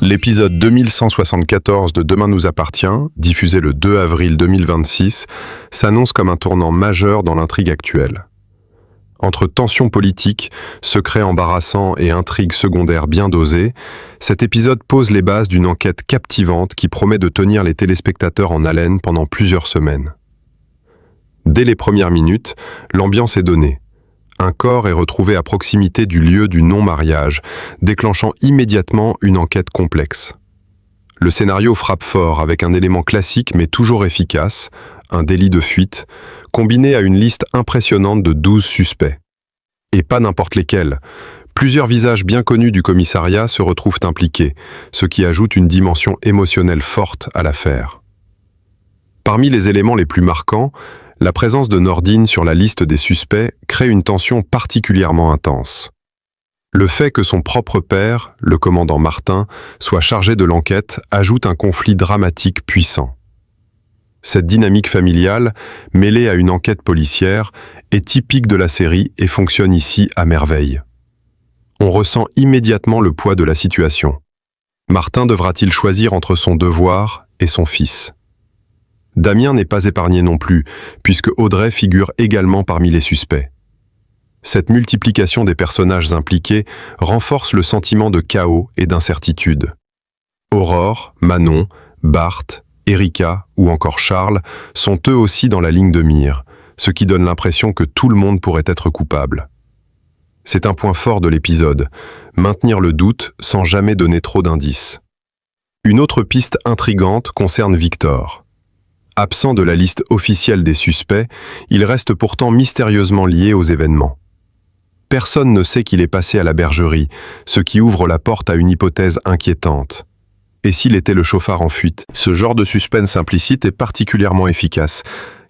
L'épisode 2174 de Demain nous appartient, diffusé le 2 avril 2026, s'annonce comme un tournant majeur dans l'intrigue actuelle. Entre tensions politiques, secrets embarrassants et intrigues secondaires bien dosées, cet épisode pose les bases d'une enquête captivante qui promet de tenir les téléspectateurs en haleine pendant plusieurs semaines. Dès les premières minutes, l'ambiance est donnée. Un corps est retrouvé à proximité du lieu du non-mariage, déclenchant immédiatement une enquête complexe. Le scénario frappe fort avec un élément classique mais toujours efficace, un délit de fuite, combiné à une liste impressionnante de 12 suspects. Et pas n'importe lesquels. Plusieurs visages bien connus du commissariat se retrouvent impliqués, ce qui ajoute une dimension émotionnelle forte à l'affaire. Parmi les éléments les plus marquants, la présence de Nordine sur la liste des suspects crée une tension particulièrement intense. Le fait que son propre père, le commandant Martin, soit chargé de l'enquête ajoute un conflit dramatique puissant. Cette dynamique familiale, mêlée à une enquête policière, est typique de la série et fonctionne ici à merveille. On ressent immédiatement le poids de la situation. Martin devra-t-il choisir entre son devoir et son fils ? Damien n'est pas épargné non plus, puisque Audrey figure également parmi les suspects. Cette multiplication des personnages impliqués renforce le sentiment de chaos et d'incertitude. Aurore, Manon, Bart, Erika ou encore Charles sont eux aussi dans la ligne de mire, ce qui donne l'impression que tout le monde pourrait être coupable. C'est un point fort de l'épisode, maintenir le doute sans jamais donner trop d'indices. Une autre piste intrigante concerne Victor. Absent de la liste officielle des suspects, il reste pourtant mystérieusement lié aux événements. Personne ne sait qu'il est passé à la bergerie, ce qui ouvre la porte à une hypothèse inquiétante. Et s'il était le chauffard en fuite ? Ce genre de suspense implicite est particulièrement efficace,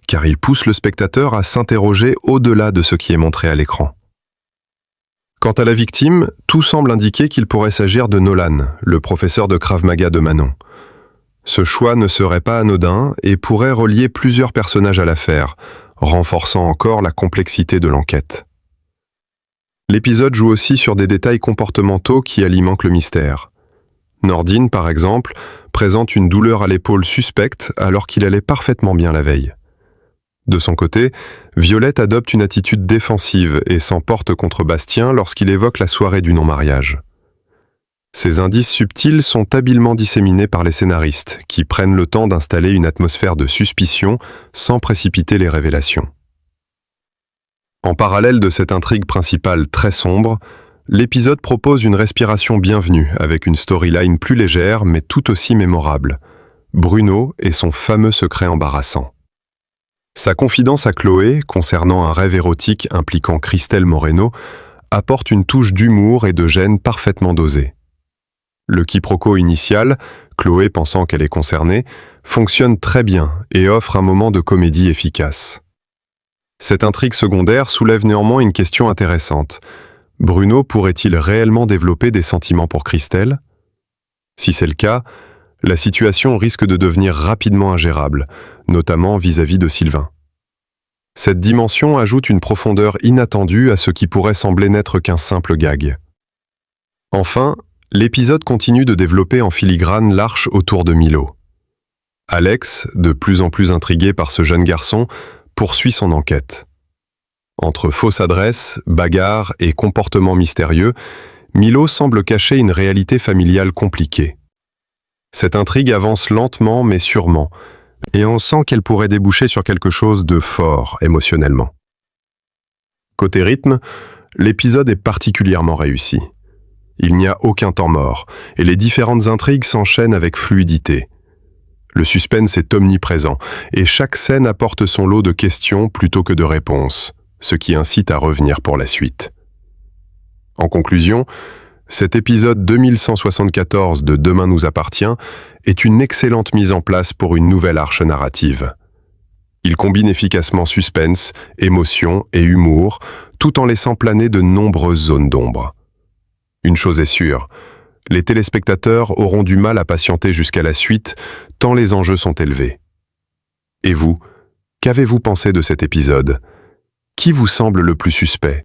car il pousse le spectateur à s'interroger au-delà de ce qui est montré à l'écran. Quant à la victime, tout semble indiquer qu'il pourrait s'agir de Nolan, le professeur de Krav Maga de Manon. Ce choix ne serait pas anodin et pourrait relier plusieurs personnages à l'affaire, renforçant encore la complexité de l'enquête. L'épisode joue aussi sur des détails comportementaux qui alimentent le mystère. Nordine, par exemple, présente une douleur à l'épaule suspecte alors qu'il allait parfaitement bien la veille. De son côté, Violette adopte une attitude défensive et s'emporte contre Bastien lorsqu'il évoque la soirée du non-mariage. Ces indices subtils sont habilement disséminés par les scénaristes, qui prennent le temps d'installer une atmosphère de suspicion sans précipiter les révélations. En parallèle de cette intrigue principale très sombre, l'épisode propose une respiration bienvenue avec une storyline plus légère mais tout aussi mémorable. Bruno et son fameux secret embarrassant. Sa confidence à Chloé concernant un rêve érotique impliquant Christelle Moreno apporte une touche d'humour et de gêne parfaitement dosée. Le quiproquo initial, Chloé pensant qu'elle est concernée, fonctionne très bien et offre un moment de comédie efficace. Cette intrigue secondaire soulève néanmoins une question intéressante. Bruno pourrait-il réellement développer des sentiments pour Christelle ? Si c'est le cas, la situation risque de devenir rapidement ingérable, notamment vis-à-vis de Sylvain. Cette dimension ajoute une profondeur inattendue à ce qui pourrait sembler n'être qu'un simple gag. Enfin, l'épisode continue de développer en filigrane l'arche autour de Milo. Alex, de plus en plus intrigué par ce jeune garçon, poursuit son enquête. Entre fausses adresses, bagarres et comportements mystérieux, Milo semble cacher une réalité familiale compliquée. Cette intrigue avance lentement mais sûrement, et on sent qu'elle pourrait déboucher sur quelque chose de fort émotionnellement. Côté rythme, l'épisode est particulièrement réussi. Il n'y a aucun temps mort, et les différentes intrigues s'enchaînent avec fluidité. Le suspense est omniprésent, et chaque scène apporte son lot de questions plutôt que de réponses, ce qui incite à revenir pour la suite. En conclusion, cet épisode 2174 de Demain nous appartient est une excellente mise en place pour une nouvelle arche narrative. Il combine efficacement suspense, émotion et humour, tout en laissant planer de nombreuses zones d'ombre. Une chose est sûre, les téléspectateurs auront du mal à patienter jusqu'à la suite, tant les enjeux sont élevés. Et vous, qu'avez-vous pensé de cet épisode ? Qui vous semble le plus suspect ?